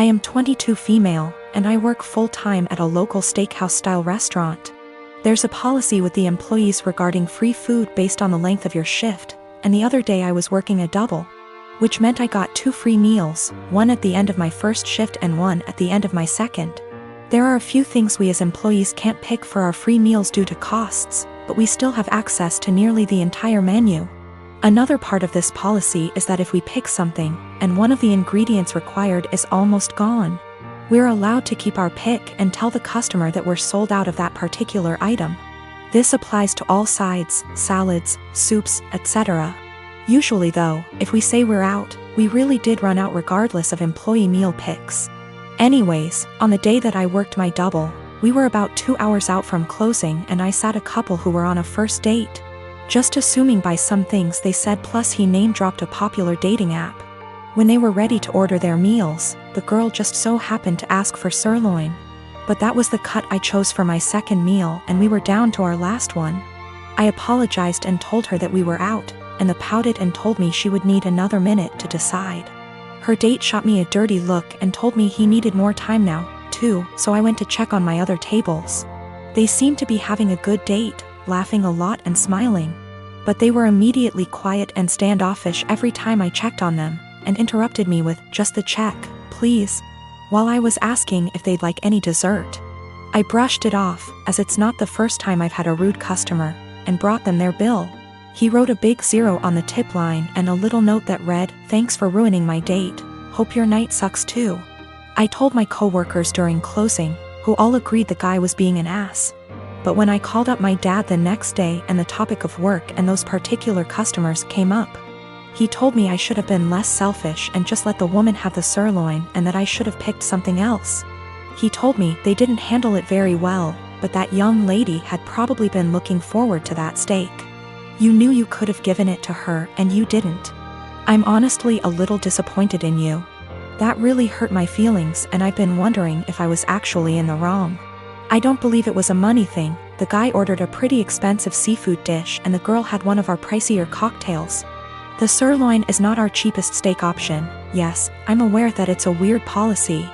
I am 22 female, and I work full-time at a local steakhouse-style restaurant. There's a policy with the employees regarding free food based on the length of your shift, and the other day I was working a double, which meant I got 2 free meals, one at the end of my first shift and one at the end of my second. There are a few things we as employees can't pick for our free meals due to costs, but we still have access to nearly the entire menu. Another part of this policy is that if we pick something, and one of the ingredients required is almost gone, we're allowed to keep our pick and tell the customer that we're sold out of that particular item. This applies to all sides, salads, soups, etc. Usually though, if we say we're out, we really did run out regardless of employee meal picks. Anyways, on the day that I worked my double, we were about 2 hours out from closing and I sat a couple who were on a first date. Just assuming by some things they said, plus he name-dropped a popular dating app. When they were ready to order their meals, the girl just so happened to ask for sirloin. But that was the cut I chose for my second meal and we were down to our last one. I apologized and told her that we were out, and the pouted and told me she would need another minute to decide. Her date shot me a dirty look and told me he needed more time now, too, so I went to check on my other tables. They seemed to be having a good date, laughing a lot and smiling. But they were immediately quiet and standoffish every time I checked on them, and interrupted me with, "Just the check, please," while I was asking if they'd like any dessert. I brushed it off, as it's not the first time I've had a rude customer, and brought them their bill. He wrote a big 0 on the tip line and a little note that read, "Thanks for ruining my date, hope your night sucks too." I told my coworkers during closing, who all agreed the guy was being an ass. But when I called up my dad the next day and the topic of work and those particular customers came up, he told me I should have been less selfish and just let the woman have the sirloin and that I should have picked something else. He told me they didn't handle it very well, but that young lady had probably been looking forward to that steak. You knew you could have given it to her and you didn't. I'm honestly a little disappointed in you. That really hurt my feelings and I've been wondering if I was actually in the wrong. I don't believe it was a money thing. The guy ordered a pretty expensive seafood dish and the girl had one of our pricier cocktails. The sirloin is not our cheapest steak option. Yes, I'm aware that it's a weird policy.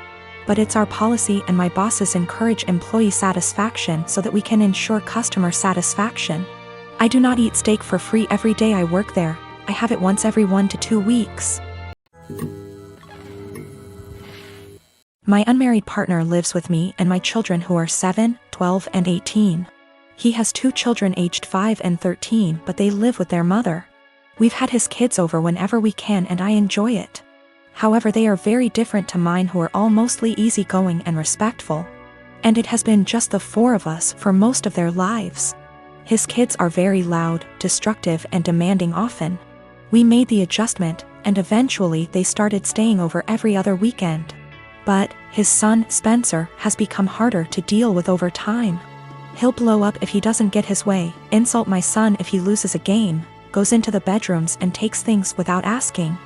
But it's our policy and my bosses encourage employee satisfaction so that we can ensure customer satisfaction. I do not eat steak for free every day I work there. I have it once every 1 to 2 weeks. My unmarried partner lives with me and my children who are 7, 12, and 18. He has 2 children aged 5 and 13, but they live with their mother. We've had his kids over whenever we can and I enjoy it. However, they are very different to mine who are all mostly easygoing and respectful. And it has been just the 4 of us for most of their lives. His kids are very loud, destructive, and demanding often. We made the adjustment, and eventually they started staying over every other weekend. But his son, Spencer, has become harder to deal with over time. He'll blow up if he doesn't get his way, insult my son if he loses a game, goes into the bedrooms and takes things without asking,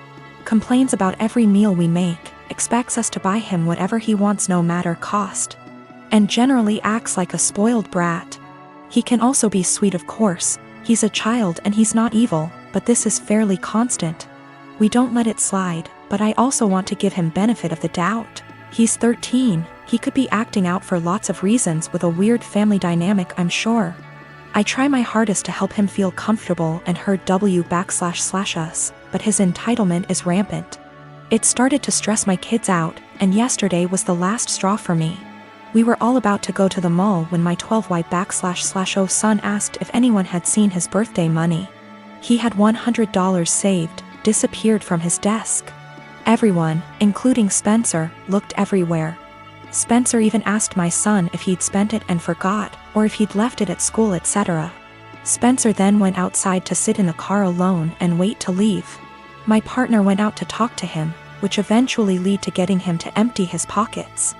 complains about every meal we make, expects us to buy him whatever he wants no matter cost, and generally acts like a spoiled brat. He can also be sweet, of course. He's a child and he's not evil, but this is fairly constant. We don't let it slide, but I also want to give him benefit of the doubt. He's 13, he could be acting out for lots of reasons with a weird family dynamic, I'm sure. I try my hardest to help him feel comfortable and heard //us, but his entitlement is rampant. It started to stress my kids out, and yesterday was the last straw for me. We were all about to go to the mall when my 12Y //O son asked if anyone had seen his birthday money. He had $100 saved, disappeared from his desk. Everyone, including Spencer, looked everywhere. Spencer even asked my son if he'd spent it and forgot, or if he'd left it at school, etc. Spencer then went outside to sit in the car alone and wait to leave. My partner went out to talk to him, which eventually led to getting him to empty his pockets.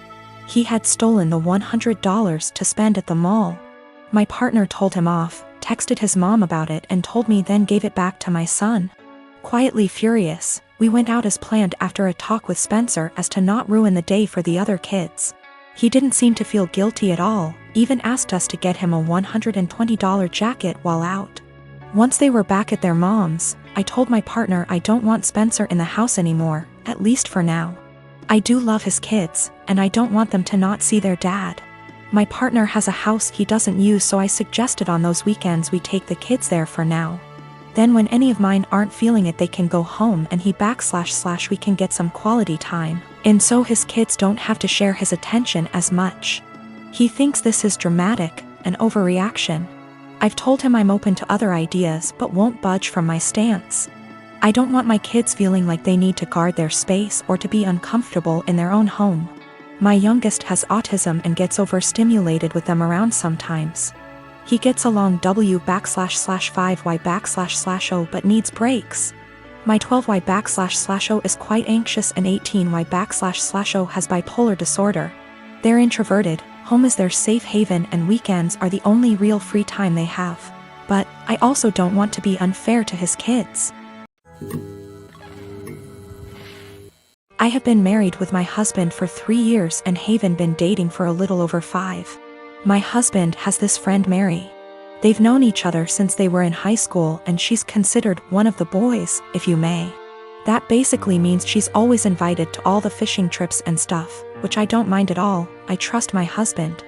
He had stolen the $100 to spend at the mall. My partner told him off, texted his mom about it and told me, then gave it back to my son. Quietly furious, we went out as planned after a talk with Spencer as to not ruin the day for the other kids. He didn't seem to feel guilty at all, even asked us to get him a $120 jacket while out. Once they were back at their mom's, I told my partner I don't want Spencer in the house anymore, at least for now. I do love his kids, and I don't want them to not see their dad. My partner has a house he doesn't use, so I suggested on those weekends we take the kids there for now. Then when any of mine aren't feeling it, they can go home and we can get some quality time, and so his kids don't have to share his attention as much. He thinks this is dramatic, an overreaction. I've told him I'm open to other ideas but won't budge from my stance. I don't want my kids feeling like they need to guard their space or to be uncomfortable in their own home. My youngest has autism and gets overstimulated with them around sometimes. He gets along W/5Y/O but needs breaks. My 12Y/O is quite anxious and 18Y/O has bipolar disorder. They're introverted, home is their safe haven and weekends are the only real free time they have. But I also don't want to be unfair to his kids. I have been married with my husband for 3 years and Haven been dating for a little over 5. My husband has this friend Mary. They've known each other since they were in high school and she's considered one of the boys, if you may. That basically means she's always invited to all the fishing trips and stuff, which I don't mind at all. I trust my husband.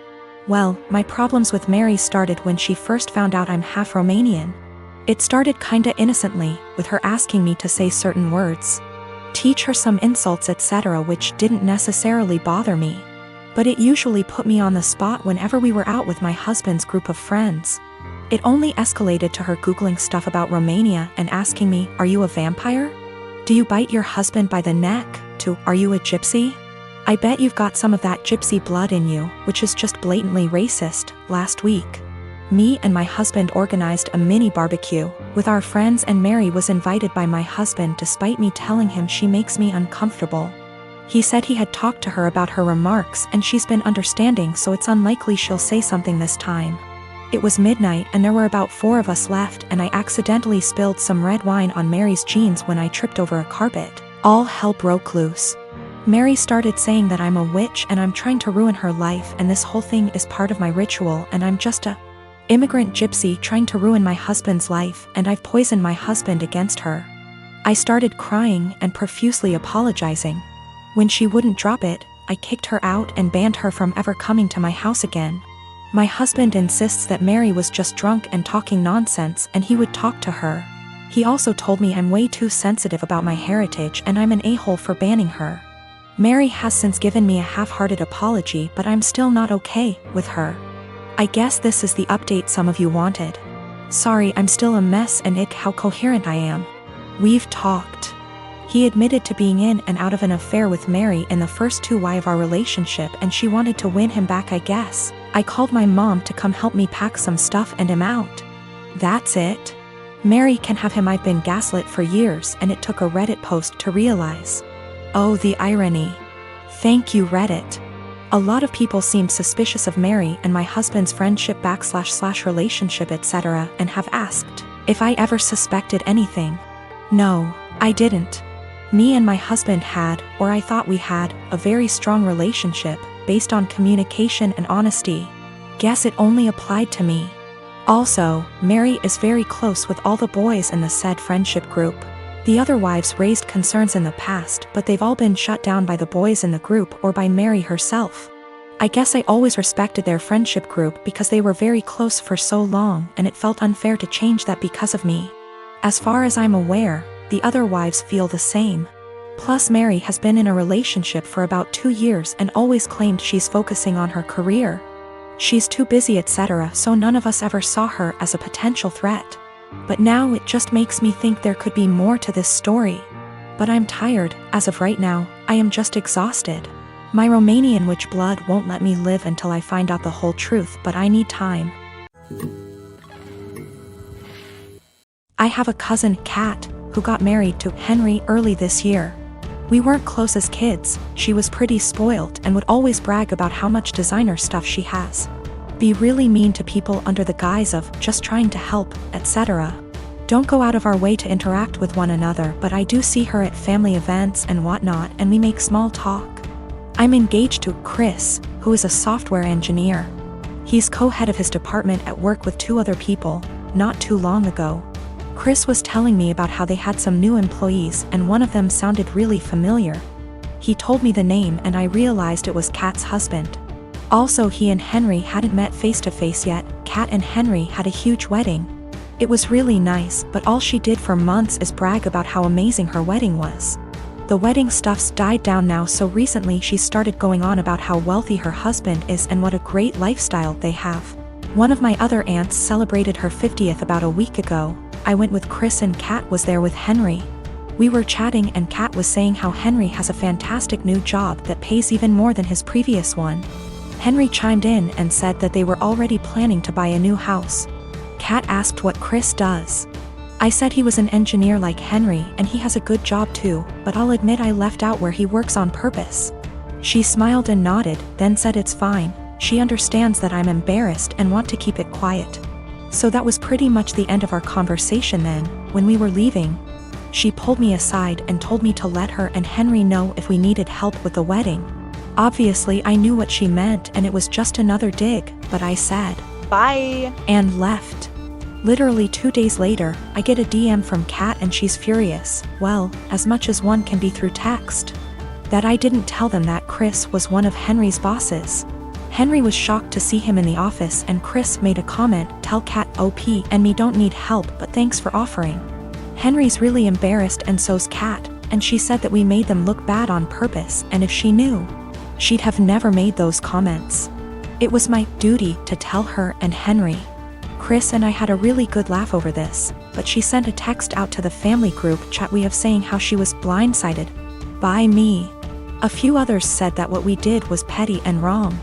Well, my problems with Mary started when she first found out I'm half Romanian. It started kinda innocently, with her asking me to say certain words, teach her some insults etc., which didn't necessarily bother me. But it usually put me on the spot whenever we were out with my husband's group of friends. It only escalated to her Googling stuff about Romania and asking me, are you a vampire? Do you bite your husband by the neck? To, are you a gypsy? I bet you've got some of that gypsy blood in you, which is just blatantly racist. Last week, me and my husband organized a mini barbecue with our friends and Mary was invited by my husband despite me telling him she makes me uncomfortable. He said he had talked to her about her remarks and she's been understanding, so it's unlikely she'll say something this time. It was midnight and there were about 4 of us left and I accidentally spilled some red wine on Mary's jeans when I tripped over a carpet. All hell broke loose. Mary started saying that I'm a witch and I'm trying to ruin her life and this whole thing is part of my ritual and I'm just a immigrant gypsy trying to ruin my husband's life and I've poisoned my husband against her. I started crying and profusely apologizing. When she wouldn't drop it, I kicked her out and banned her from ever coming to my house again. My husband insists that Mary was just drunk and talking nonsense and he would talk to her. He also told me I'm way too sensitive about my heritage and I'm an a-hole for banning her. Mary has since given me a half-hearted apology, but I'm still not okay with her. I guess this is the update some of you wanted. Sorry, I'm still a mess and how coherent I am. We've talked. He admitted to being in and out of an affair with Mary in the first 2 years of our relationship and she wanted to win him back, I guess. I called my mom to come help me pack some stuff and him out. That's it. Mary can have him. I've been gaslit for years and it took a Reddit post to realize. Oh, the irony. Thank you, Reddit. A lot of people seemed suspicious of Mary and my husband's friendship / relationship etc. and have asked if I ever suspected anything. No, I didn't. Me and my husband had, or I thought we had, a very strong relationship, based on communication and honesty. Guess it only applied to me. Also, Mary is very close with all the boys in the said friendship group. The other wives raised concerns in the past, but they've all been shut down by the boys in the group or by Mary herself. I guess I always respected their friendship group because they were very close for so long and it felt unfair to change that because of me. As far as I'm aware, the other wives feel the same. Plus Mary has been in a relationship for about 2 years and always claimed she's focusing on her career. She's too busy etc., so none of us ever saw her as a potential threat. But now it just makes me think there could be more to this story. But I'm tired. As of right now, I am just exhausted. My Romanian witch blood won't let me live until I find out the whole truth, but I need time. I have a cousin, Kat, who got married to Henry early this year. We weren't close as kids. She was pretty spoiled and would always brag about how much designer stuff she has. Be really mean to people under the guise of just trying to help, etc. Don't go out of our way to interact with one another, but I do see her at family events and whatnot and we make small talk. I'm engaged to Chris, who is a software engineer. He's co-head of his department at work with 2 other people, not too long ago. Chris was telling me about how they had some new employees and one of them sounded really familiar. He told me the name and I realized it was Kat's husband. Also, he and Henry hadn't met face to face yet. Kat and Henry had a huge wedding. It was really nice, but all she did for months is brag about how amazing her wedding was. The wedding stuff's died down now, so recently she started going on about how wealthy her husband is and what a great lifestyle they have. One of my other aunts celebrated her 50th about a week ago. I went with Chris and Kat was there with Henry. We were chatting and Kat was saying how Henry has a fantastic new job that pays even more than his previous one. Henry chimed in and said that they were already planning to buy a new house. Kat asked what Chris does. I said he was an engineer like Henry and he has a good job too, but I'll admit I left out where he works on purpose. She smiled and nodded, then said it's fine. She understands that I'm embarrassed and want to keep it quiet. So that was pretty much the end of our conversation then. When we were leaving, she pulled me aside and told me to let her and Henry know if we needed help with the wedding. Obviously I knew what she meant and it was just another dig, but I said, "Bye," and left. Literally 2 days later, I get a DM from Kat and she's furious, well, as much as one can be through text. That I didn't tell them that Chris was one of Henry's bosses. Henry was shocked to see him in the office and Chris made a comment, "Tell Kat OP and me don't need help but thanks for offering." Henry's really embarrassed and so's Kat, and she said that we made them look bad on purpose and if she knew, she'd have never made those comments. It was my duty to tell her and Henry. Chris and I had a really good laugh over this, but she sent a text out to the family group chat we have saying how she was blindsided by me. A few others said that what we did was petty and wrong.